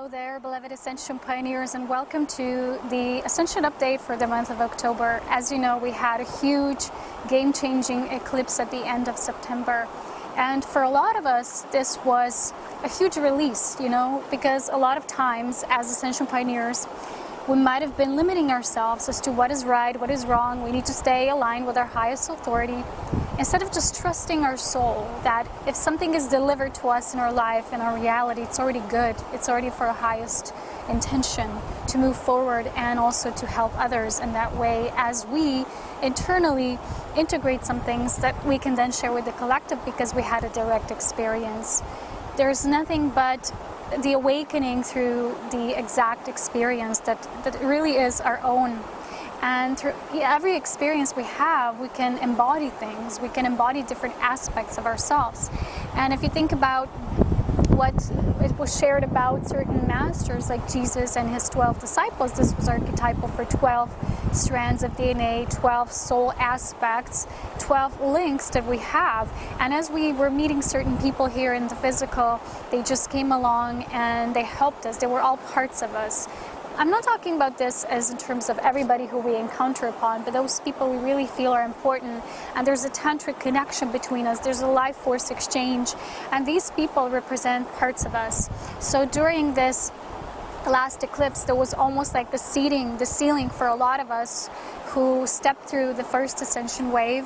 Hello there, beloved Ascension Pioneers, and welcome to the Ascension update for the month of October. As you know, we had a huge game-changing eclipse at the end of September. And for a lot of us, this was a huge release, because a lot of times as Ascension Pioneers, we might have been limiting ourselves as to what is right, what is wrong. We need to stay aligned with our highest authority instead of just trusting our soul that if something is delivered to us in our life, in our reality, it's already good. It's already for our highest intention to move forward and also to help others in that way as we internally integrate some things that we can then share with the collective because we had a direct experience. There's nothing but the awakening through the exact experience that really is our own. And through every experience we have, we can embody things. We can embody different aspects of ourselves. And if you think about what it was shared about certain masters like Jesus and his 12 disciples, this was archetypal for 12 strands of DNA, 12 soul aspects, 12 links that we have. And as we were meeting certain people here in the physical, they just came along and they helped us. They were all parts of us. I'm not talking about this as in terms of everybody who we encounter upon, but those people we really feel are important, and there's a tantric connection between us, there's a life force exchange, and these people represent parts of us. So during this last eclipse, there was almost like the ceiling for a lot of us who stepped through the first ascension wave,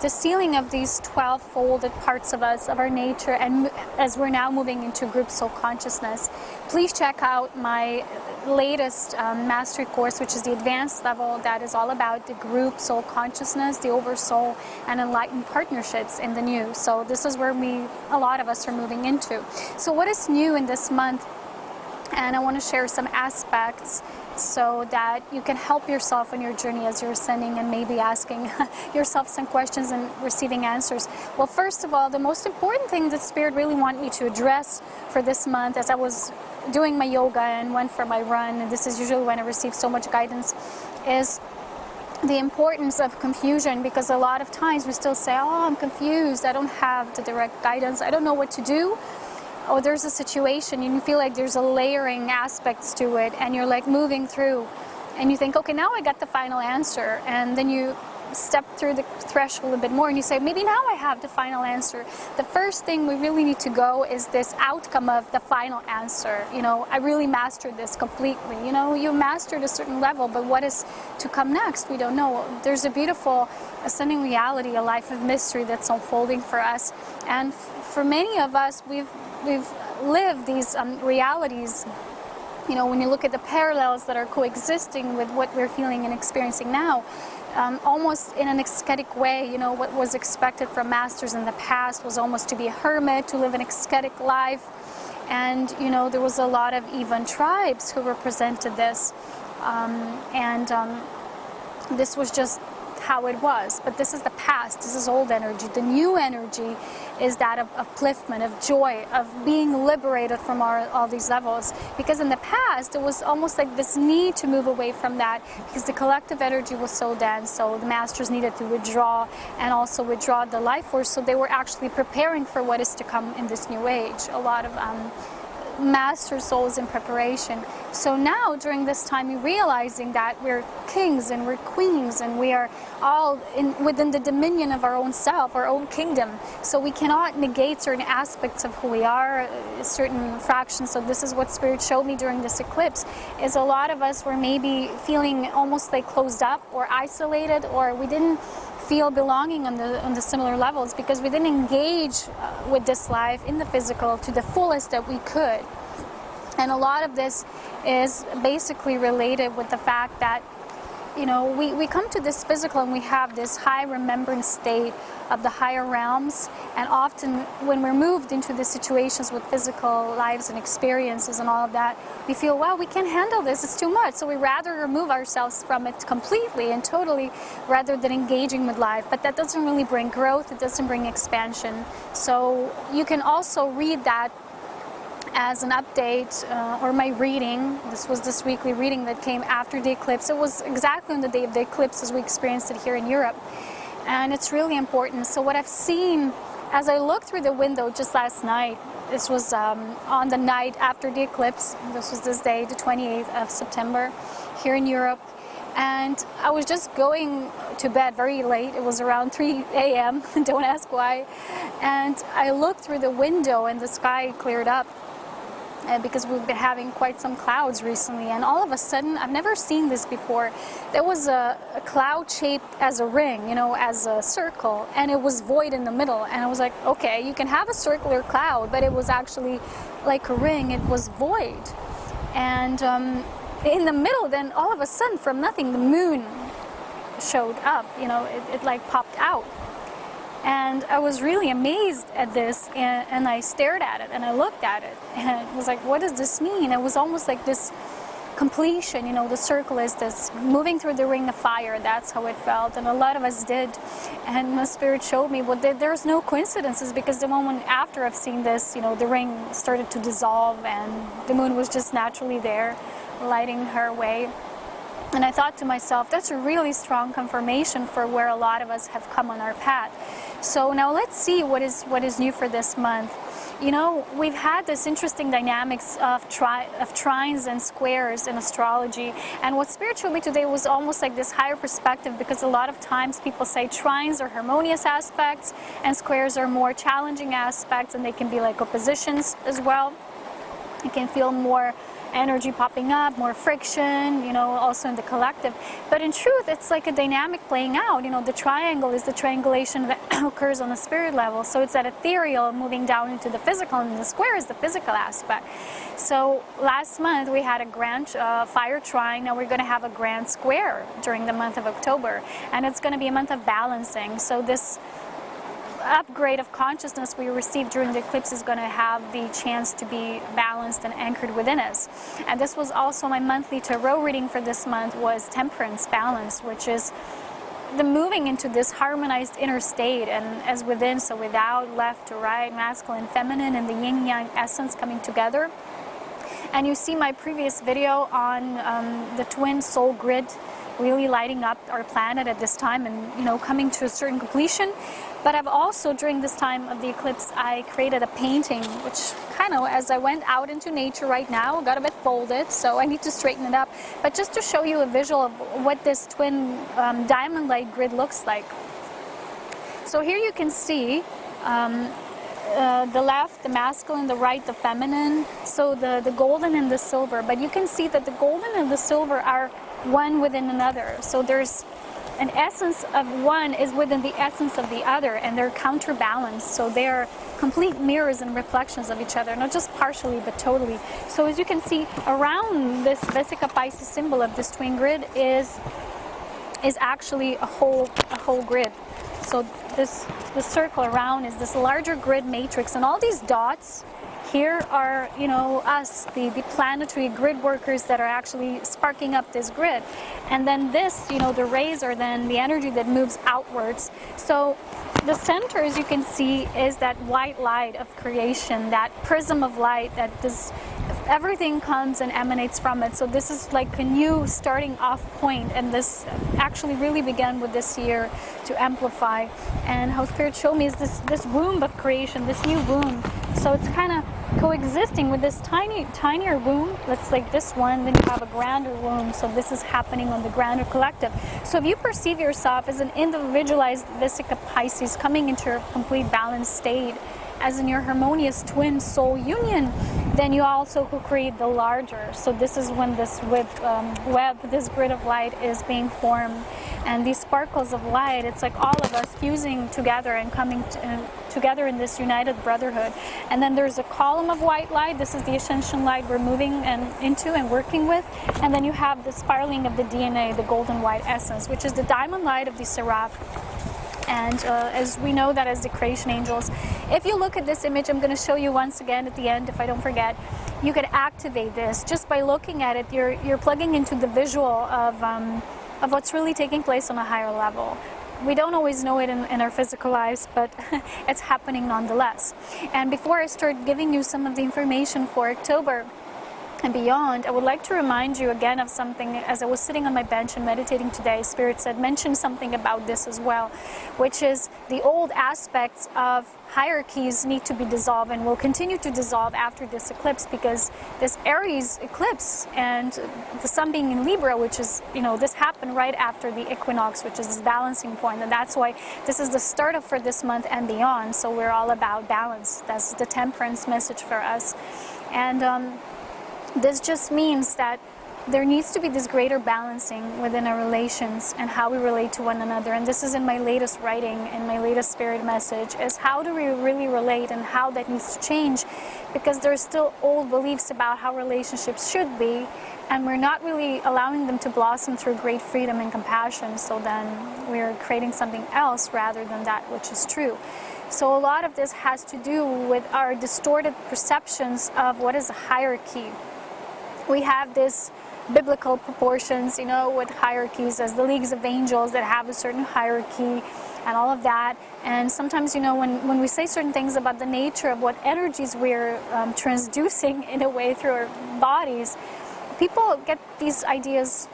the ceiling of these 12 folded parts of us, of our nature, and as we're now moving into group soul consciousness. Please check out my latest mastery course, which is the advanced level, that is all about the group soul consciousness, the oversoul, and enlightened partnerships in the new. So this is where a lot of us are moving into. So what is new in this month? And I want to share some aspects so that you can help yourself on your journey as you're ascending and maybe asking yourself some questions and receiving answers. Well, first of all, the most important thing that Spirit really wanted me to address for this month, as I was doing my yoga and went for my run, and this is usually when I receive so much guidance, is the importance of confusion, because a lot of times we still say, oh, I'm confused, I don't have the direct guidance, I don't know what to do. Or there's a situation and you feel like there's a layering aspects to it, and you're like moving through and you think, okay, now I got the final answer, and then you step through the threshold a bit more and you say, maybe now I have the final answer. The first thing we really need to go is this outcome of the final answer. I really mastered this completely. You mastered a certain level, but what is to come next, we don't know. There's a beautiful ascending reality, a life of mystery that's unfolding for us, and for many of us, we've lived these realities. When you look at the parallels that are coexisting with what we're feeling and experiencing now, almost in an ascetic way. What was expected from masters in the past was almost to be a hermit, to live an ascetic life, and there was a lot of even tribes who represented this, this was just how it was. But this is the past, this is old energy. The new energy is that of upliftment, of joy, of being liberated from all these levels. Because in the past, it was almost like this need to move away from that, because the collective energy was so dense, so the masters needed to withdraw and also withdraw the life force, so they were actually preparing for what is to come in this new age. A lot of master souls in preparation. So now during this time, you're realizing that we're kings and we're queens and we are all within the dominion of our own self, our own kingdom. So we cannot negate certain aspects of who we are, certain fractions. So this is what Spirit showed me during this eclipse, is a lot of us were maybe feeling almost like closed up or isolated, or we didn't feel belonging on the similar levels because we didn't engage with this life in the physical to the fullest that we could. And a lot of this is basically related with the fact that we come to this physical and we have this high remembrance state of the higher realms, and often when we're moved into the situations with physical lives and experiences and all of that, we feel, wow, we can't handle this, it's too much. So we rather remove ourselves from it completely and totally rather than engaging with life. But that doesn't really bring growth, it doesn't bring expansion. So you can also read that as an update or my reading. This was this weekly reading that came after the eclipse. It was exactly on the day of the eclipse as we experienced it here in Europe. And it's really important. So what I've seen as I looked through the window just last night, This was on the night after the eclipse. This was this day, the 28th of September, here in Europe. And I was just going to bed very late. It was around 3 a.m. Don't ask why. And I looked through the window and the sky cleared up. Because we've been having quite some clouds recently, and all of a sudden, I've never seen this before, there was a cloud shaped as a ring, you know, as a circle, and it was void in the middle. And I was like, okay, you can have a circular cloud, but it was actually like a ring. It was void. And in the middle, then all of a sudden, from nothing, the moon showed up, you know, it like popped out. And I was really amazed at this, and I stared at it, and I looked at it, and it was like, what does this mean? It was almost like this completion, you know, the circle is this moving through the ring of fire. That's how it felt, and a lot of us did. And my spirit showed me, well, there's no coincidences, because the moment after I've seen this, you know, the ring started to dissolve, and the moon was just naturally there, lighting her way. And I thought to myself, that's a really strong confirmation for where a lot of us have come on our path. So now let's see what is new for this month. You know, we've had this interesting dynamics of trines and squares in astrology. And what Spirit showed me today was almost like this higher perspective, because a lot of times people say trines are harmonious aspects and squares are more challenging aspects, and they can be like oppositions as well. You can feel more energy popping up, more friction, you know, also in the collective. But in truth, it's like a dynamic playing out. You know, the triangle is the triangulation that occurs on the spirit level. So it's that ethereal moving down into the physical, and the square is the physical aspect. So last month we had a grand fire trine. Now we're going to have a grand square during the month of October. And it's going to be a month of balancing. So this upgrade of consciousness we received during the eclipse is going to have the chance to be balanced and anchored within us. And this was also my monthly tarot reading for this month, was temperance, balance, which is the moving into this harmonized inner state, and as within, so without, left to right, masculine, feminine, and the yin-yang essence coming together. And you see my previous video on the twin soul grid really lighting up our planet at this time, and, you know, coming to a certain completion. But I've also, during this time of the eclipse, I created a painting, which kind of, as I went out into nature right now, got a bit folded, so I need to straighten it up. But just to show you a visual of what this twin diamond light grid looks like. So here you can see the left, the masculine, the right, the feminine, so the golden and the silver. But you can see that the golden and the silver are one within another. So there's an essence of one is within the essence of the other, and they're counterbalanced. So they're complete mirrors and reflections of each other, not just partially, but totally. So as you can see, around this Vesica Pisces symbol of this twin grid is actually a whole grid. So the circle around is this larger grid matrix, and all these dots here are, you know, us, the planetary grid workers that are actually sparking up this grid. And then this, you know, the rays are then the energy that moves outwards. So the center, as you can see, is that white light of creation, that prism of light that everything comes and emanates from it. So this is like a new starting off point, and this actually really began with this year to amplify. And how Spirit showed me is this womb of creation, this new womb. So it's kind of coexisting with this tinier womb. That's like this one, then you have a grander womb. So this is happening on the grander collective. So if you perceive yourself as an individualized Vesica Pisces coming into your complete balanced state, as in your harmonious twin soul union, then you also co-create the larger. So this is when this web, this grid of light is being formed. And these sparkles of light, it's like all of us fusing together and coming together in this united brotherhood. And then there's a column of white light. This is the ascension light we're moving into and working with. And then you have the spiraling of the DNA, the golden white essence, which is the diamond light of the seraph. And as we know that as the creation angels, if you look at this image, I'm going to show you once again at the end, if I don't forget, you could activate this just by looking at it. You're plugging into the visual of what's really taking place on a higher level. We don't always know it in our physical lives, but it's happening nonetheless. And before I start giving you some of the information for October, and beyond, I would like to remind you again of something. As I was sitting on my bench and meditating today, Spirit said, mention something about this as well, which is the old aspects of hierarchies need to be dissolved and will continue to dissolve after this eclipse, because this Aries eclipse and the sun being in Libra, which is, this happened right after the equinox, which is this balancing point, and that's why this is the start of for this month and beyond. So we're all about balance. That's the temperance message for us. And this just means that there needs to be this greater balancing within our relations and how we relate to one another. And this is in my latest writing, in my latest spirit message, is how do we really relate and how that needs to change, because there's still old beliefs about how relationships should be, and we're not really allowing them to blossom through great freedom and compassion. So then we're creating something else rather than that which is true. So a lot of this has to do with our distorted perceptions of what is a hierarchy. We have this biblical proportions, with hierarchies as the leagues of angels that have a certain hierarchy and all of that. And sometimes, when we say certain things about the nature of what energies we're transducing in a way through our bodies, people get these ideas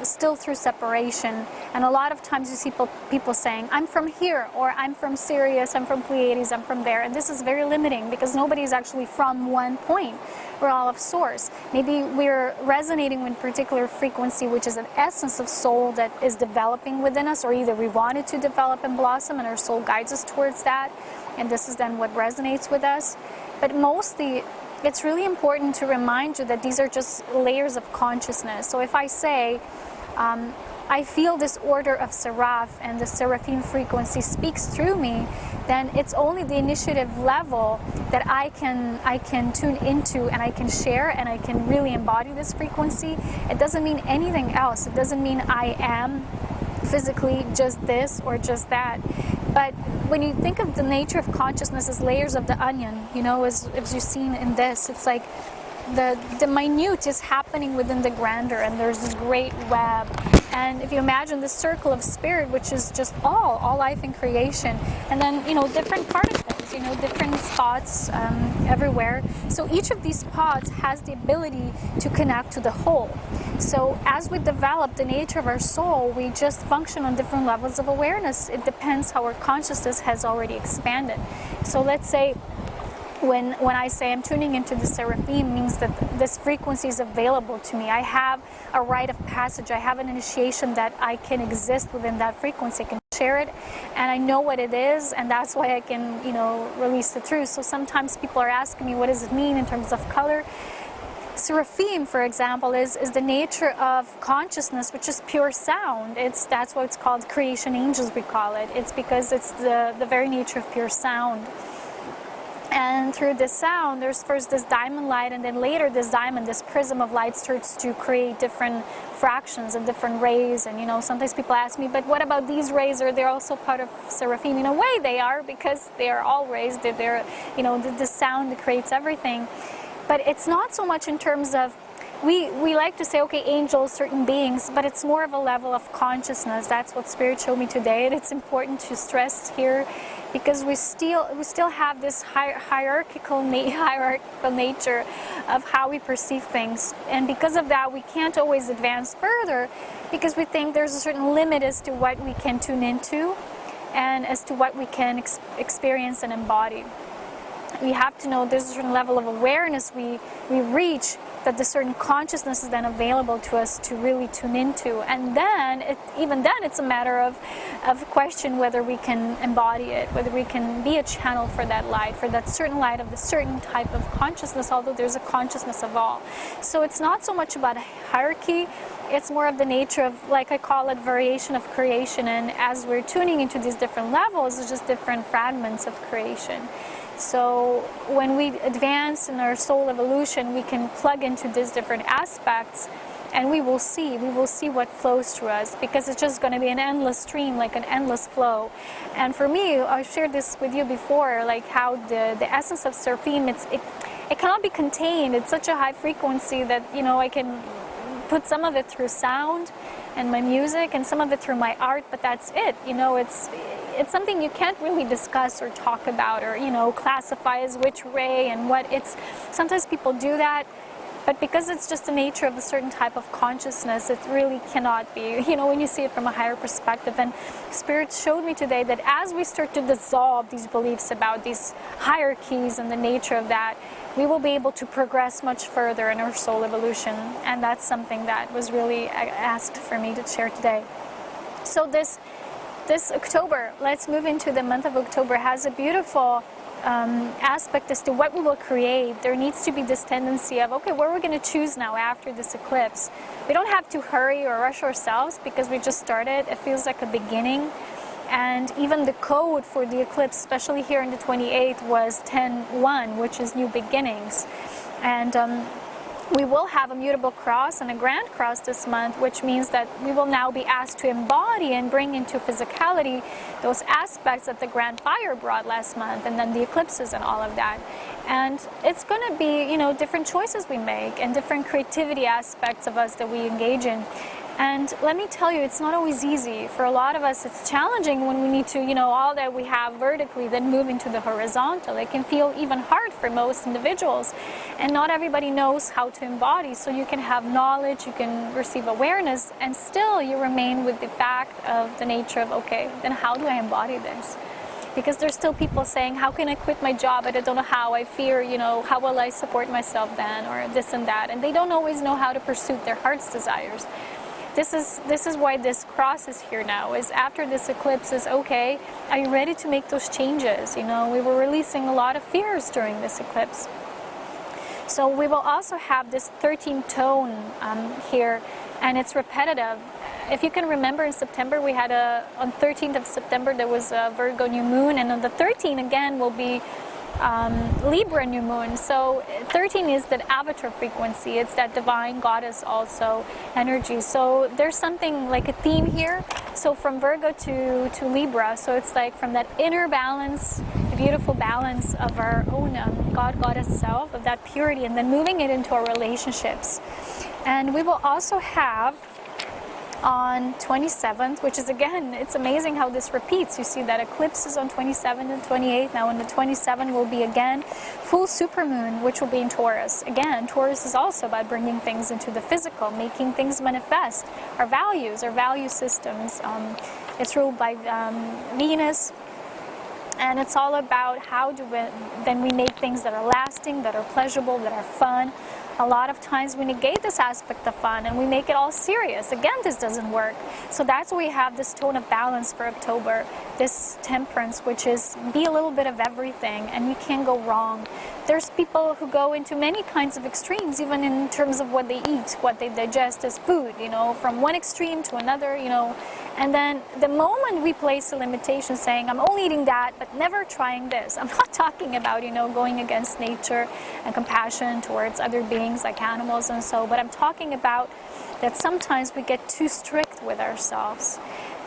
still through separation. And a lot of times you see people saying, I'm from here, or I'm from Sirius, I'm from Pleiades, I'm from there. And this is very limiting, because nobody is actually from one point. We're all of source. Maybe we're resonating with a particular frequency, which is an essence of soul that is developing within us, or either we want it to develop and blossom and our soul guides us towards that. And this is then what resonates with us. But mostly, it's really important to remind you that these are just layers of consciousness. So if I say, I feel this order of seraph and the seraphim frequency speaks through me, then it's only the initiative level that I can tune into, and I can share, and I can really embody this frequency. It doesn't mean anything else. It doesn't mean I am physically just this or just that. But when you think of the nature of consciousness as layers of the onion, as you've seen in this, it's like the minute is happening within the grander, and there's this great web. And if you imagine the circle of spirit, which is just all life and creation, and then, different particles, different spots everywhere. So each of these spots has the ability to connect to the whole. So as we develop the nature of our soul, we just function on different levels of awareness. It depends how our consciousness has already expanded. So let's say, when I say I'm tuning into the seraphim, means that this frequency is available to me. I have a rite of passage. I have an initiation that I can exist within that frequency. I can share it, and I know what it is, and that's why I can, release the truth. So sometimes people are asking me, what does it mean in terms of color? Seraphim, for example, is the nature of consciousness, which is pure sound. That's what it's called, creation angels, we call it. It's because it's the very nature of pure sound. And through this sound, there's first this diamond light, and then later this prism of light starts to create different fractions and different rays. And sometimes people ask me, but what about these rays? Are they also part of seraphim? In a way they are, because they are all rays. They're the sound that creates everything. But it's not so much in terms of, we like to say, okay, angels, certain beings, but it's more of a level of consciousness. That's what Spirit showed me today, and it's important to stress here, because we still have this hierarchical nature of how we perceive things. And because of that, we can't always advance further, because we think there's a certain limit as to what we can tune into and as to what we can experience and embody. We have to know there's a certain level of awareness we reach, that the certain consciousness is then available to us to really tune into. And then, it's a matter of question whether we can embody it, whether we can be a channel for that light, for that certain light of the certain type of consciousness, although there's a consciousness of all. So it's not so much about a hierarchy, it's more of the nature of, like I call it, variation of creation. And as we're tuning into these different levels, it's just different fragments of creation. So when we advance in our soul evolution, we can plug into these different aspects, and we will see what flows through us, because it's just going to be an endless stream, like an endless flow. And for me, I shared this with you before, like how the essence of seraphim, it cannot be contained. It's such a high frequency that, I can put some of it through sound and my music, and some of it through my art, but that's it. It's something you can't really discuss or talk about, or classify as which ray and what. Sometimes people do that, But because it's just the nature of a certain type of consciousness, it really cannot be, when you see it from a higher perspective. And Spirit showed me today that as we start to dissolve these beliefs about these hierarchies and the nature of that, we will be able to progress much further in our soul evolution. And that's something that was really asked for me to share today. So this October, let's move into the month of October, has a beautiful aspect as to what we will create. There needs to be this tendency of, okay, what are we going to choose now after this eclipse? We don't have to hurry or rush ourselves because we just started. It feels like a beginning. And even the code for the eclipse, especially here in the 28th, was 10-1, which is new beginnings. And we will have a mutable cross and a grand cross this month, which means that we will now be asked to embody and bring into physicality those aspects that the grand fire brought last month, and then the eclipses and all of that. And it's going to be, different choices we make and different creativity aspects of us that we engage in. And let me tell you, it's not always easy. For a lot of us, it's challenging when we need to, all that we have vertically, then move into the horizontal. It can feel even hard for most individuals. And not everybody knows how to embody. So you can have knowledge, you can receive awareness, and still you remain with the fact of the nature of, okay, then how do I embody this? Because there's still people saying, how can I quit my job? I don't know how. I fear, how will I support myself then? Or this and that. And they don't always know how to pursue their heart's desires. This is why this cross is here now, is after this eclipse is, okay, are you ready to make those changes? We were releasing a lot of fears during this eclipse. So we will also have this 13 tone here, and it's repetitive. If you can remember, in September we had on 13th of September there was a Virgo new moon, and on the 13th again will be Libra new moon. So 13 is that avatar frequency. It's that divine goddess also energy. So there's something like a theme here. So from Virgo to Libra. So it's like from that inner balance, the beautiful balance of our own goddess self, of that purity, and then moving it into our relationships. And we will also have on 27th, which is, again, it's amazing how this repeats. You see that eclipse is on 27th and 28th. Now on the 27th will be again full supermoon, which will be in Taurus. Again, Taurus is also about bringing things into the physical, making things manifest. Our values, our value systems. It's ruled by Venus. And it's all about how do we make things that are lasting, that are pleasurable, that are fun. A lot of times we negate this aspect of fun and we make it all serious. Again, this doesn't work. So that's why we have this tone of balance for October, this temperance, which is be a little bit of everything and you can't go wrong. There's people who go into many kinds of extremes, even in terms of what they eat, what they digest as food, from one extreme to another, And then the moment we place a limitation saying, I'm only eating that, but never trying this. I'm not talking about, going against nature and compassion towards other beings like animals and so, but I'm talking about that sometimes we get too strict with ourselves.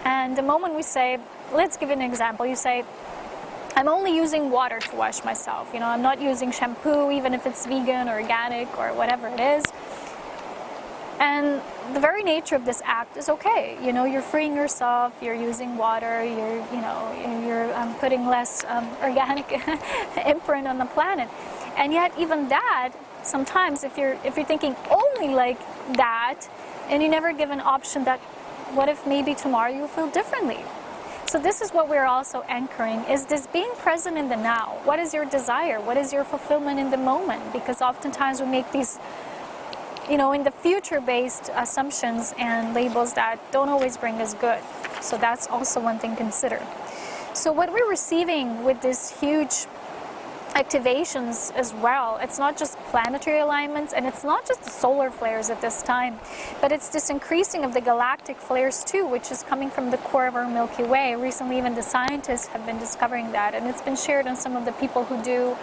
And the moment we say, let's give an example, you say, I'm only using water to wash myself. I'm not using shampoo, even if it's vegan or organic or whatever it is. And the very nature of this act is okay. You're freeing yourself, you're using water, you're putting less organic imprint on the planet. And yet even that, sometimes if you're thinking only like that, and you never give an option that, what if maybe tomorrow you feel differently? So this is what we're also anchoring, is this being present in the now. What is your desire? What is your fulfillment in the moment? Because oftentimes we make these, in the future-based assumptions and labels that don't always bring us good. So that's also one thing to consider. So what we're receiving with this huge activations as well, it's not just planetary alignments and it's not just the solar flares at this time, but it's this increasing of the galactic flares too, which is coming from the core of our Milky Way. Recently even the scientists have been discovering that, and it's been shared on some of the people who do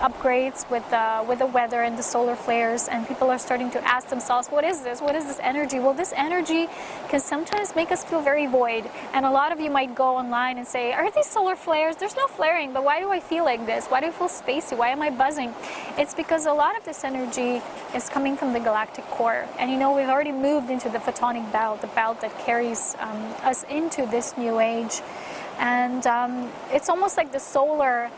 upgrades with the weather and the solar flares, and people are starting to ask themselves, what is this? What is this energy? Well, this energy can sometimes make us feel very void, and a lot of you might go online and say, are these solar flares? There's no flaring, but why do I feel like this? Why do I feel spacey? Why am I buzzing? It's because a lot of this energy is coming from the galactic core, and we've already moved into the photonic belt, the belt that carries us into this new age, and it's almost like the solar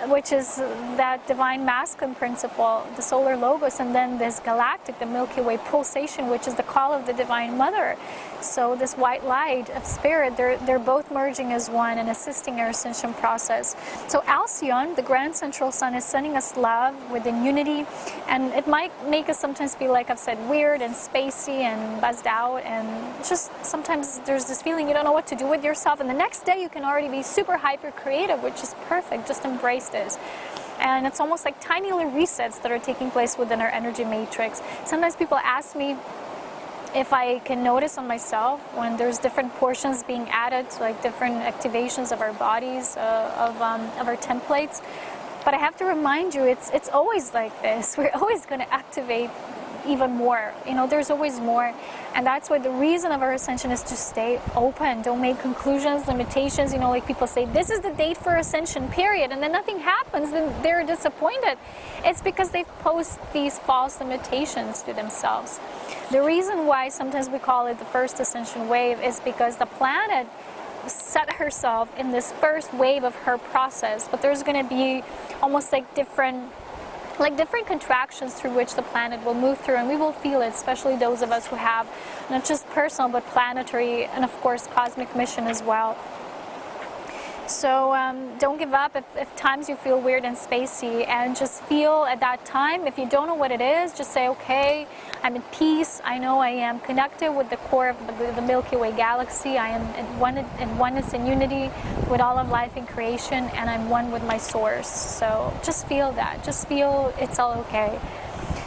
which is that divine masculine principle, the solar logos, and then this galactic, the Milky Way pulsation, which is the call of the Divine Mother. So this white light of spirit, they're both merging as one and assisting our ascension process. So Alcyon, the grand central sun, is sending us love within unity, and it might make us sometimes feel, like I've said, weird and spacey and buzzed out, and just sometimes there's this feeling you don't know what to do with yourself, and the next day you can already be super hyper creative, which is perfect. Just embrace this. And it's almost like tiny little resets that are taking place within our energy matrix. Sometimes people ask me if I can notice on myself when there's different portions being added, so like different activations of our bodies, of our templates. But I have to remind you, it's always like this. We're always going to activate even more. You know, there's always more. And that's why the reason of our ascension is to stay open. Don't make conclusions, limitations. You know, like people say, this is the date for ascension, period. And then nothing happens, then they're disappointed. It's because they've posed these false limitations to themselves. The reason why sometimes we call it the first ascension wave is because the planet set herself in this first wave of her process. But there's going to be almost like different contractions through which the planet will move through, and we will feel it, especially those of us who have not just personal but planetary and of course cosmic mission as well. So don't give up if times you feel weird and spacey, and just feel at that time, if you don't know what it is, just say, okay, I'm in peace. I know I am connected with the core of the Milky Way galaxy. I am in oneness and unity with all of life and creation, and I'm one with my source. So just feel that. Just feel it's all okay.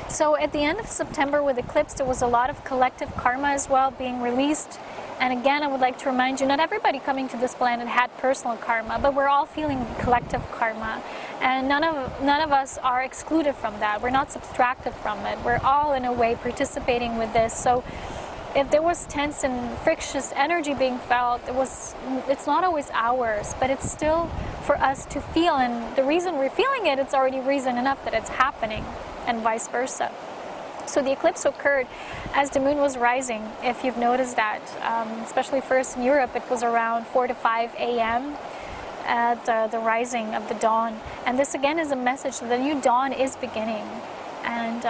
So at the end of September with Eclipse, there was a lot of collective karma as well being released. And again, I would like to remind you, not everybody coming to this planet had personal karma, but we're all feeling collective karma. And none of us are excluded from that. We're not subtracted from it. We're all, in a way, participating with this. So if there was tense and frictious energy being felt, it's not always ours, but it's still for us to feel. And the reason we're feeling it, it's already reason enough that it's happening, and vice versa. So the eclipse occurred as the moon was rising, if you've noticed that, especially first in Europe, it was around 4 to 5 a.m. at the rising of the dawn. And this again is a message that the new dawn is beginning. And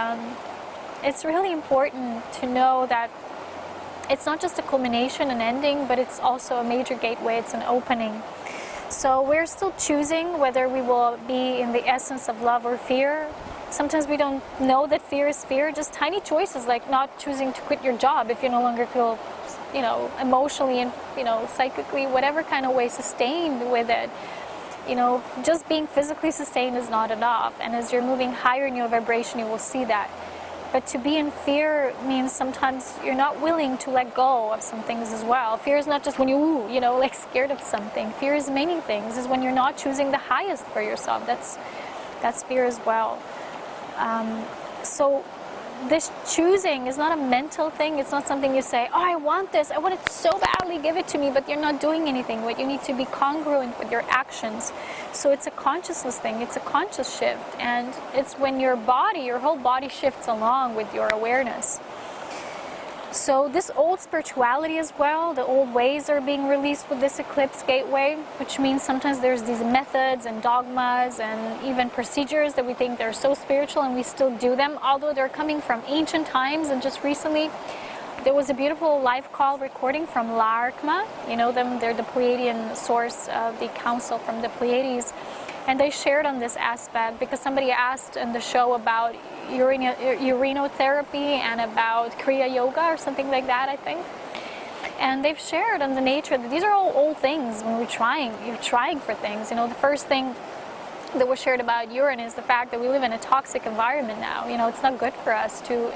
it's really important to know that it's not just a culmination, an ending, but it's also a major gateway, it's an opening. So we're still choosing whether we will be in the essence of love or fear. Sometimes we don't know that fear is fear, just tiny choices like not choosing to quit your job if you no longer feel, you know, emotionally and, you know, psychically, whatever kind of way, sustained with it. You know, just being physically sustained is not enough. And as you're moving higher in your vibration, you will see that. But to be in fear means sometimes you're not willing to let go of some things as well. Fear is not just when you know, like scared of something. Fear is many things. Is when you're not choosing the highest for yourself. That's fear as well. So this choosing is not a mental thing. It's not something you say, oh, I want this, I want it so badly, give it to me, but you're not doing anything. But you need to be congruent with your actions. So it's a consciousness thing, it's a conscious shift, and it's when your whole body shifts along with your awareness. So this old spirituality as well, the old ways are being released with this eclipse gateway, which means sometimes there's these methods and dogmas and even procedures that we think they're so spiritual and we still do them, although they're coming from ancient times. And just recently there was a beautiful live call recording from Larkma. You know them, they're the Pleiadian source of the council from the Pleiades. And they shared on this aspect because somebody asked in the show about urinotherapy and about Kriya Yoga or something like that, I think. And they've shared on the nature that these are all old things when you're trying for things. You know, the first thing that was shared about urine is the fact that we live in a toxic environment now. You know, it's not good for us to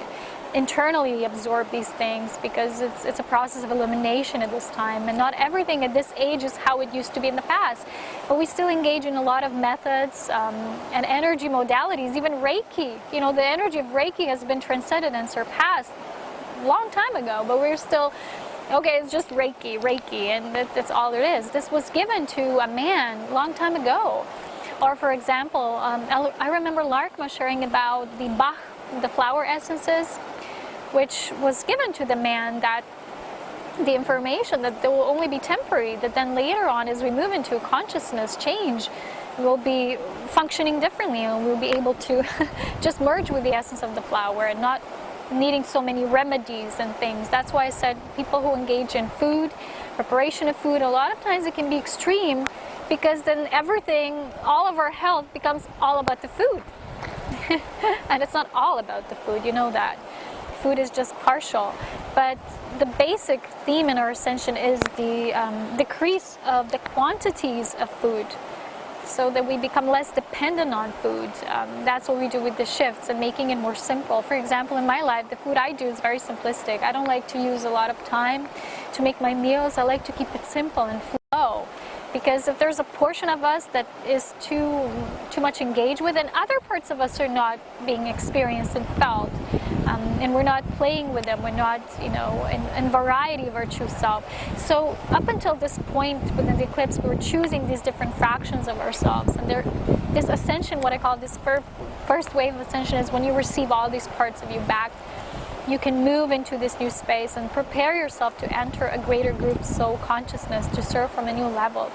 internally absorb these things because it's a process of elimination at this time, and not everything at this age is how it used to be in the past. But we still engage in a lot of methods and energy modalities, even Reiki. You know, the energy of Reiki has been transcended and surpassed a long time ago, but we're still, okay, it's just Reiki, and that's all it is. This was given to a man a long time ago. Or for example, I remember Larkma sharing about the Bach, the flower essences, which was given to the man, that the information that they will only be temporary, that then later on as we move into consciousness change, we'll be functioning differently, and we'll be able to just merge with the essence of the flower and not needing so many remedies and things. That's why I said people who engage in food, preparation of food, a lot of times it can be extreme, because then everything, all of our health becomes all about the food. And it's not all about the food, you know that. Food is just partial. But the basic theme in our ascension is the decrease of the quantities of food, so that we become less dependent on food. That's what we do with the shifts and making it more simple. For example, in my life, the food I do is very simplistic. I don't like to use a lot of time to make my meals. I like to keep it simple and flow. Because if there's a portion of us that is too much engaged with, and other parts of us are not being experienced and felt, and we're not playing with them, we're not, in variety of our true self. So up until this point within the eclipse, we were choosing these different fractions of ourselves, and this ascension, what I call this first wave of ascension, is when you receive all these parts of you back. You can move into this new space and prepare yourself to enter a greater group soul consciousness, to serve from a new level.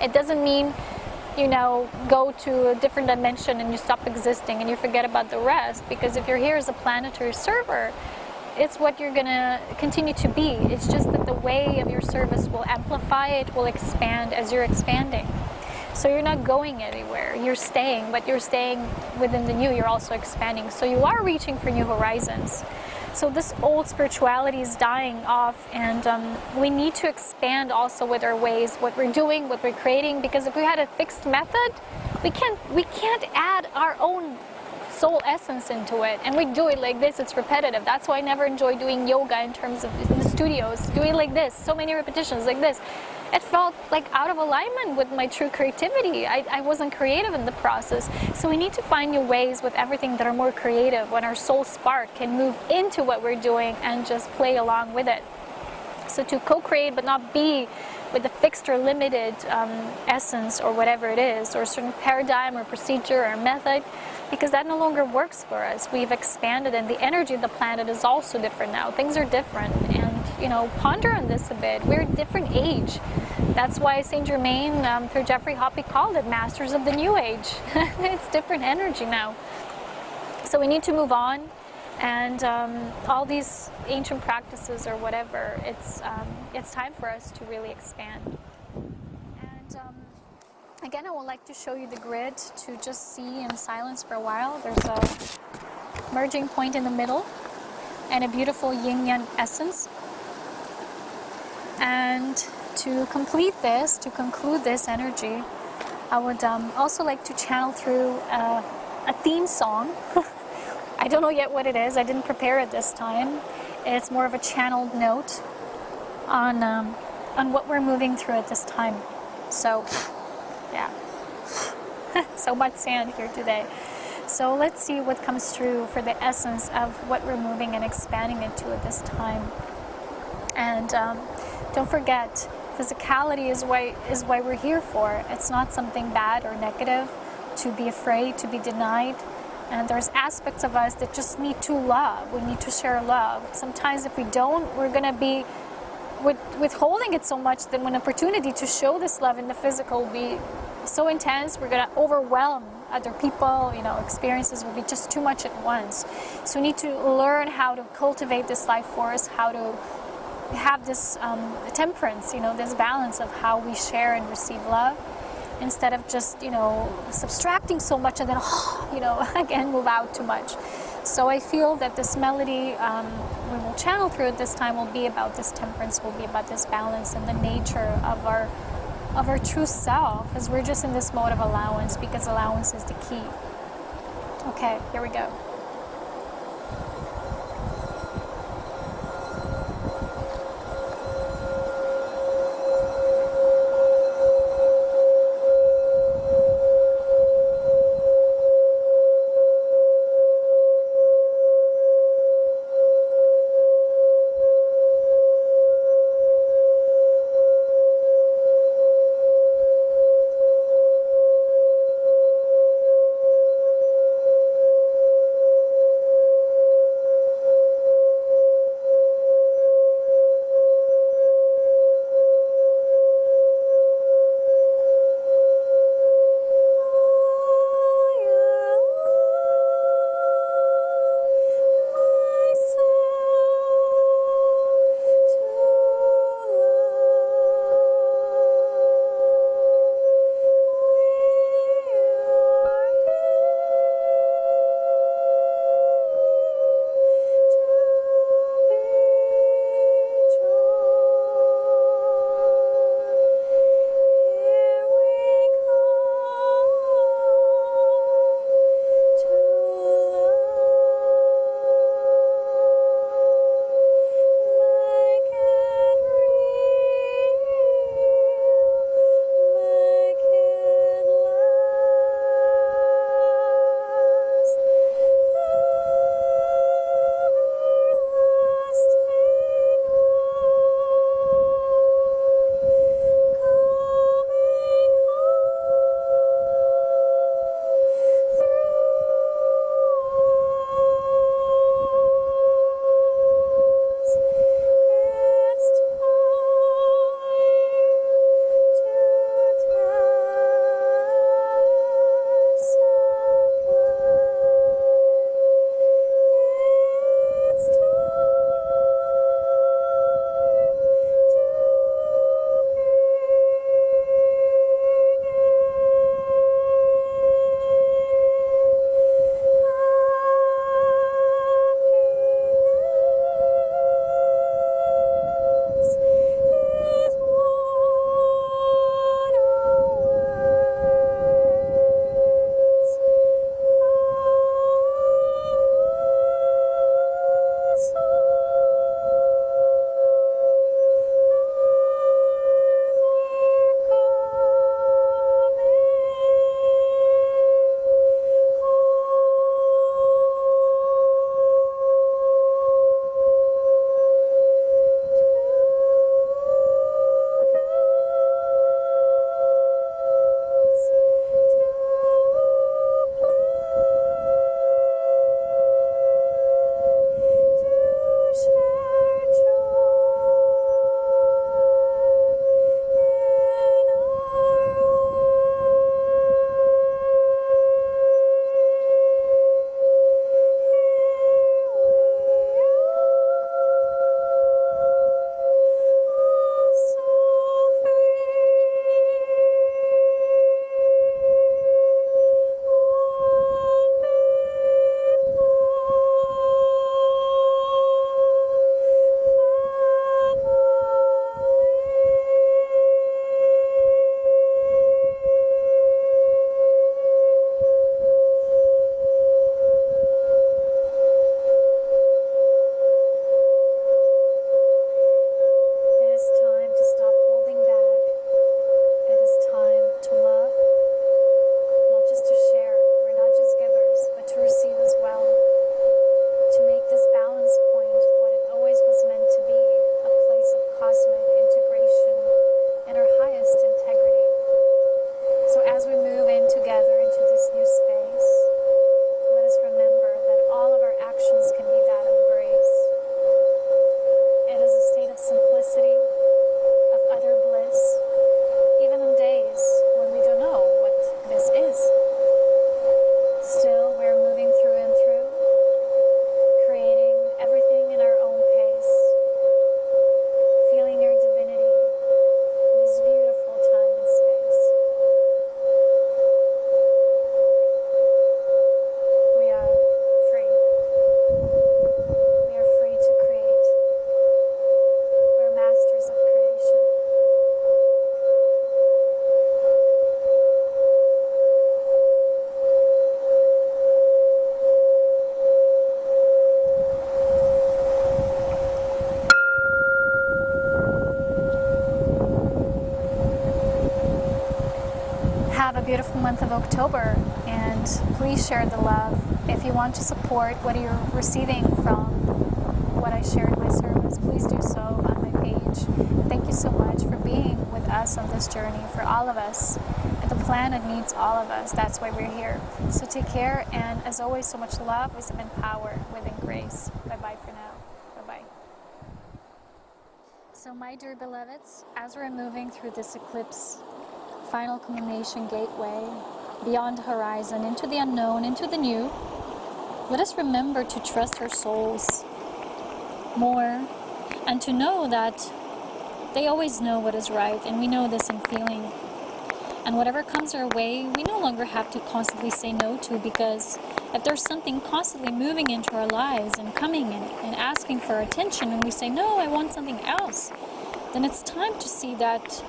It doesn't mean, go to a different dimension and you stop existing and you forget about the rest, because if you're here as a planetary server, it's what you're going to continue to be. It's just that the way of your service will amplify, it will expand as you're expanding. So you're not going anywhere, you're staying, but you're staying within the new, you're also expanding. So you are reaching for new horizons. So this old spirituality is dying off, and we need to expand also with our ways, what we're doing, what we're creating, because if we had a fixed method, we can't add our own soul essence into it, and we do it like this. It's repetitive. That's why I never enjoy doing yoga in terms of in the studios, doing like this, so many repetitions like this. It felt like out of alignment with my true creativity. I wasn't creative in the process. So we need to find new ways with everything that are more creative, when our soul spark can move into what we're doing and just play along with it. So to co-create but not be with a fixed or limited essence or whatever it is, or a certain paradigm or procedure or method, because that no longer works for us. We've expanded, and the energy of the planet is also different now. Things are different, and ponder on this a bit. We're a different age. That's why Saint Germain, through Jeffrey Hoppe, called it Masters of the New Age. It's different energy now. So we need to move on, and all these ancient practices or whatever, it's time for us to really expand. And again, I would like to show you the grid to just see in silence for a while. There's a merging point in the middle and a beautiful yin-yang essence. And to conclude this energy, I would also like to channel through a theme song. I don't know yet what it is. I didn't prepare it this time. It's more of a channeled note on what we're moving through at this time. So, yeah, so much sand here today. So let's see what comes through for the essence of what we're moving and expanding into at this time. And don't forget, physicality is why we're here for. It's not something bad or negative to be afraid, to be denied. And there's aspects of us that just need to love. We need to share love. Sometimes if we don't, we're going to be withholding it so much that when opportunity to show this love in the physical will be so intense, we're going to overwhelm other people, experiences will be just too much at once. So we need to learn how to cultivate this life force, how to have this temperance, this balance of how we share and receive love, instead of just, subtracting so much and then, again, move out too much. So I feel that this melody, we will channel through it this time, will be about this temperance, will be about this balance and the nature of our true self, as we're just in this mode of allowance, because allowance is the key. Okay, here we go. beautiful month of October, and please share the love. If you want to support what you're receiving from what I share in my service, please do so on my page. Thank you so much for being with us on this journey, for all of us. The planet needs all of us. That's why we're here. So take care, and as always, so much love, wisdom, and power within grace. Bye-bye for now. Bye-bye. So my dear beloveds, as we're moving through this eclipse final culmination gateway, beyond the horizon, into the unknown, into the new, let us remember to trust our souls more, and to know that they always know what is right, and we know this in feeling. And whatever comes our way, we no longer have to constantly say no to, because if there's something constantly moving into our lives and coming in and asking for our attention, and we say, no, I want something else, then it's time to see that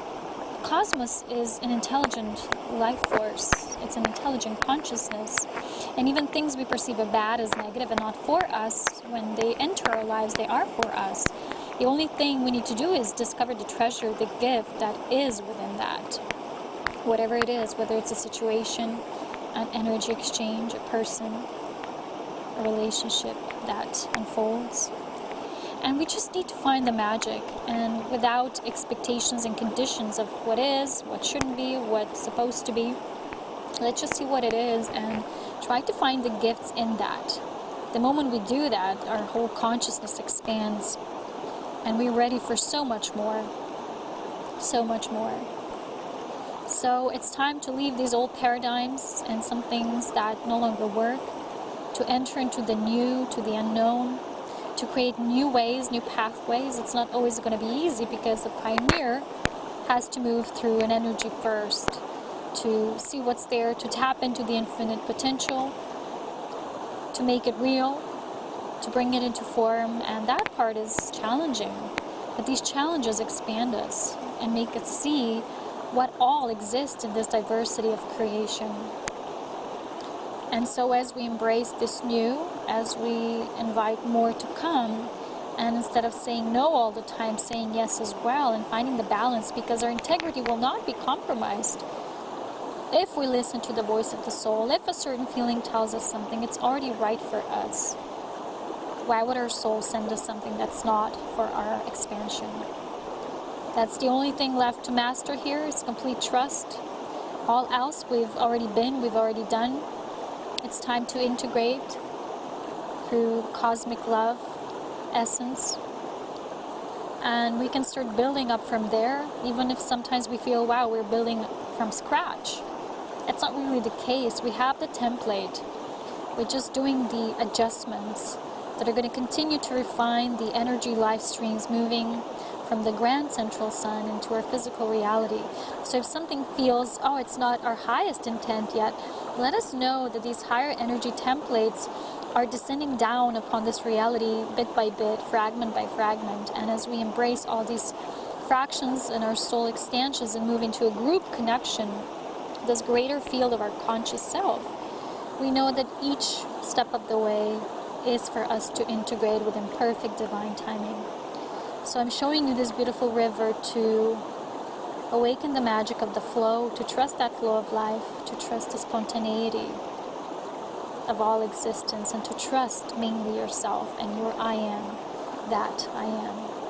cosmos is an intelligent life force. It's an intelligent consciousness. And even things we perceive as bad, as negative, and not for us, when they enter our lives, they are for us. The only thing we need to do is discover the treasure, the gift that is within that. Whatever it is, whether it's a situation, an energy exchange, a person, a relationship that unfolds. And we just need to find the magic, and without expectations and conditions of what is, what shouldn't be, what's supposed to be. Let's just see what it is and try to find the gifts in that. The moment we do that, our whole consciousness expands, and we're ready for so much more. So much more. So it's time to leave these old paradigms and some things that no longer work, to enter into the new, to the unknown, to create new ways, new pathways. It's not always going to be easy, because the pioneer has to move through an energy first to see what's there, to tap into the infinite potential, to make it real, to bring it into form, and that part is challenging. But these challenges expand us and make us see what all exists in this diversity of creation. And so as we embrace this new, as we invite more to come, and instead of saying no all the time, saying yes as well, and finding the balance, because our integrity will not be compromised. If we listen to the voice of the soul, if a certain feeling tells us something, it's already right for us. Why would our soul send us something that's not for our expansion? That's the only thing left to master here, is complete trust. All else we've already been, we've already done. It's time to integrate through cosmic love, essence. And we can start building up from there, even if sometimes we feel, wow, we're building from scratch. It's not really the case. We have the template. We're just doing the adjustments that are going to continue to refine the energy life streams moving from the grand central sun into our physical reality. So if something feels, oh, it's not our highest intent yet, let us know that these higher energy templates are descending down upon this reality bit by bit, fragment by fragment. And as we embrace all these fractions in our soul extensions and move into a group connection, this greater field of our conscious self, we know that each step of the way is for us to integrate within perfect divine timing. So I'm showing you this beautiful river to awaken the magic of the flow, to trust that flow of life, to trust the spontaneity of all existence, and to trust mainly yourself and your I am, that I am.